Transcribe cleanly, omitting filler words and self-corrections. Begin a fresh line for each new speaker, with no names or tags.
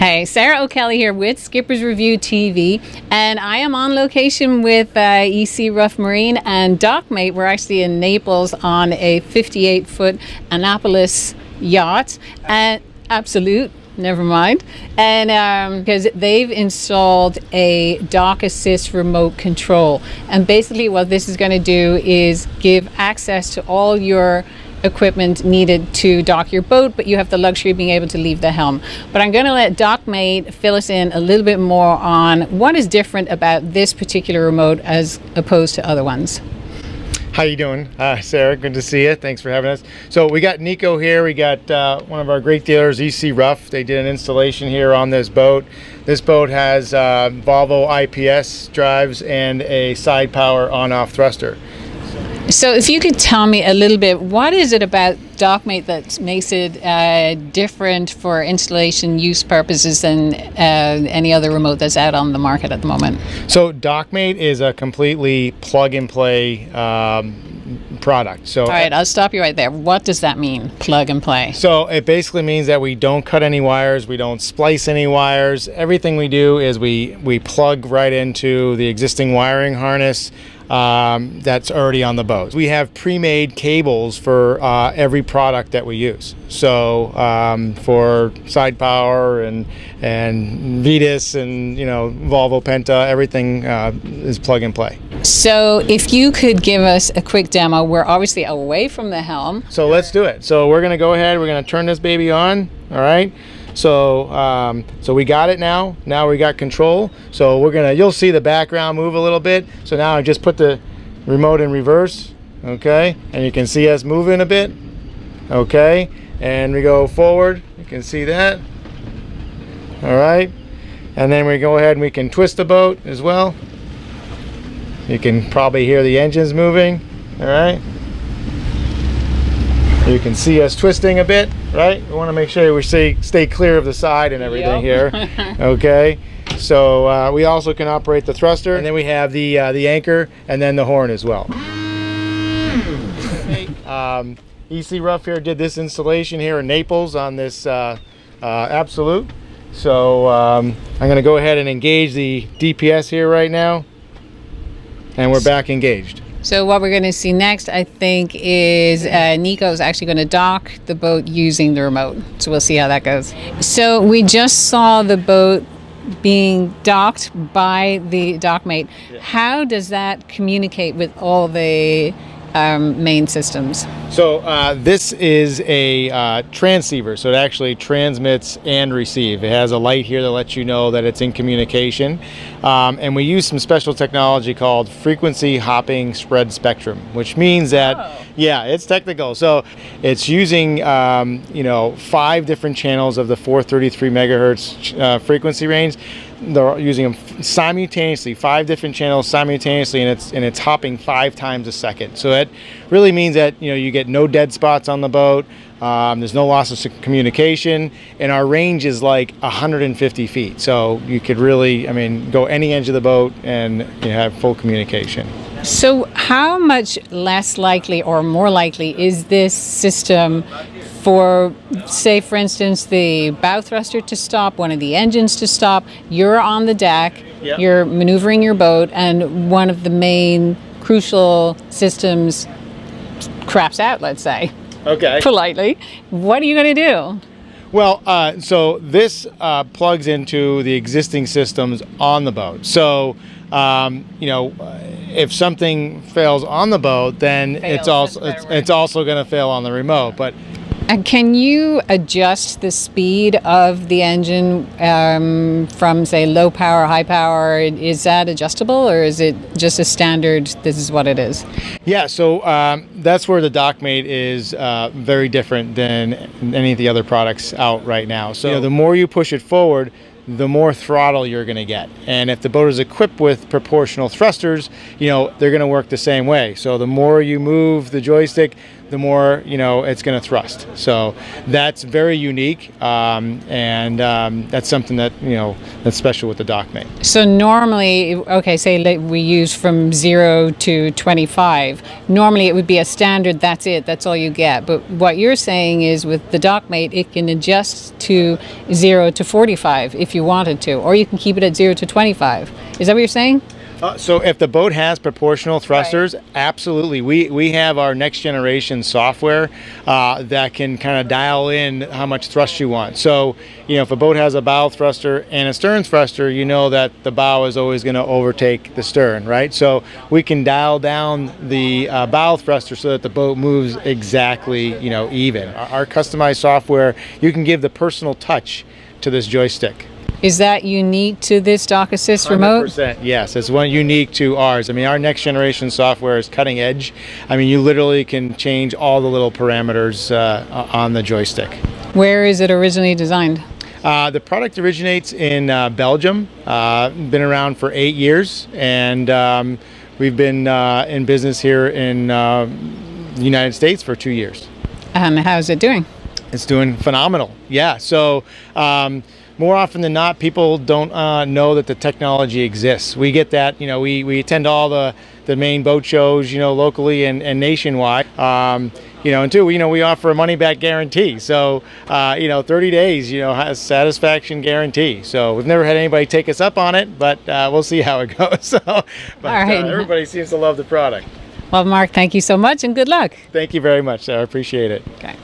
Hey, Sarah O'Kelly here with Skipper's Review TV, and I am on location with EC Ruff Marine and Dockmate. We're actually in Naples on a 58-foot Annapolis yacht, and Absolute, never mind, and because they've installed a dock assist remote control, and basically what this is going to do is give access to all your equipment needed to dock your boat, but you have the luxury of being able to leave the helm. But I'm going to let Dockmate fill us in a little bit more on what is different about this particular remote as opposed to other ones.
How you doing, Sarah? Good to see you. Thanks for having us. So we got Nico here. We got one of our great dealers, EC Ruff. They did an installation here on this boat. This boat has Volvo IPS drives and a side power on-off thruster.
So if you could tell me a little bit, what is it about Dockmate that makes it different for installation use purposes than any other remote that's out on the market at the moment?
So Dockmate is a completely plug-and-play product. So,
all right, I'll stop you right there. What does that mean, plug and play?
So it basically means that we don't cut any wires, we don't splice any wires. Everything we do is we plug right into the existing wiring harness that's already on the boat. We have pre-made cables for every product that we use. So for side power and Vetus and Volvo Penta, everything is plug and play.
So if you could give us a quick demo, we're obviously away from the helm.
So let's do it. So we're gonna go ahead, we're gonna turn this baby on, all right? So so we got it now. Now we got control. So you'll see the background move a little bit. So now I just put the remote in reverse, okay? And you can see us moving a bit, okay? And we go forward, you can see that, all right? And then we go ahead and we can twist the boat as well. You can probably hear the engines moving, all right? You can see us twisting a bit, right? We want to make sure we stay clear of the side and everything here. Okay, so we also can operate the thruster, and then we have the anchor and then the horn as well. EC Ruff here did this installation here in Naples on this Absolute. So I'm going to go ahead and engage the DPS here right now, and we're back engaged.
So what we're going to see next, I think, is Nico's actually going to dock the boat using the remote. So we'll see how that goes. So we just saw the boat being docked by the Dockmate. Yeah. How does that communicate with all the main systems?
So this is a transceiver, so it actually transmits and receives. It has a light here that lets you know that it's in communication, and we use some special technology called frequency hopping spread spectrum, which means that yeah, it's technical. So it's using 5 different channels of the 433 megahertz frequency range. They're using them simultaneously, 5 different channels simultaneously, and it's hopping 5 times a second. So that really means that you get no dead spots on the boat. There's no loss of communication, and our range is like 150 feet. So you could really, go any edge of the boat and you have full communication.
So how much less likely or more likely is this system for, say, for instance, the bow thruster to stop, one of the engines to stop, you're on the deck, yep, you're maneuvering your boat, and one of the main crucial systems craps out, let's say, okay, politely. What are you going to do?
Well, so this plugs into the existing systems on the boat. So, if something fails on the boat, then it's also going to fail on the remote. But
can you adjust the speed of the engine from, say, low power, high power? Is that adjustable, or is it just a standard, this is what it is? Yeah,
so that's where the Dockmate is very different than any of the other products out right now. So the more you push it forward, the more throttle you're going to get. And if the boat is equipped with proportional thrusters, you know, they're going to work the same way. So the more you move the joystick, the more, you know, it's going to thrust. So that's very unique, and that's something that, you know, that's special with the Dockmate.
So normally, okay, say we use from 0 to 25. Normally it would be a standard, that's it, that's all you get. But what you're saying is with the Dockmate, it can adjust to 0 to 45 if you wanted to, or you can keep it at 0 to 25. Is that what you're saying?
So if the boat has proportional thrusters, right, absolutely. We have our next generation software that can kind of dial in how much thrust you want. So, you know, if a boat has a bow thruster and a stern thruster, you know that the bow is always going to overtake the stern, right? So we can dial down the bow thruster so that the boat moves exactly, you know, even. Our customized software, you can give the personal touch to this joystick.
Is that unique to this Dock Assist remote?
100%, yes. It's one unique to ours. I mean, our next generation software is cutting edge. I mean, you literally can change all the little parameters on the joystick.
Where is it originally designed?
The product originates in Belgium. Been around for 8 years, and we've been in business here in the United States for 2 years.
And how's it doing?
It's doing phenomenal. Yeah. So. More often than not, people don't know that the technology exists. We get that, you know, we attend all the main boat shows, you know, locally and nationwide. You know, and two, you know, we offer a money-back guarantee. So, you know, 30 days, you know, has satisfaction guarantee. So we've never had anybody take us up on it, but we'll see how it goes. So, but
right.
Everybody seems to love the product.
Well, Mark, thank you so much and good luck.
Thank you very much, sir. I appreciate it.
Okay.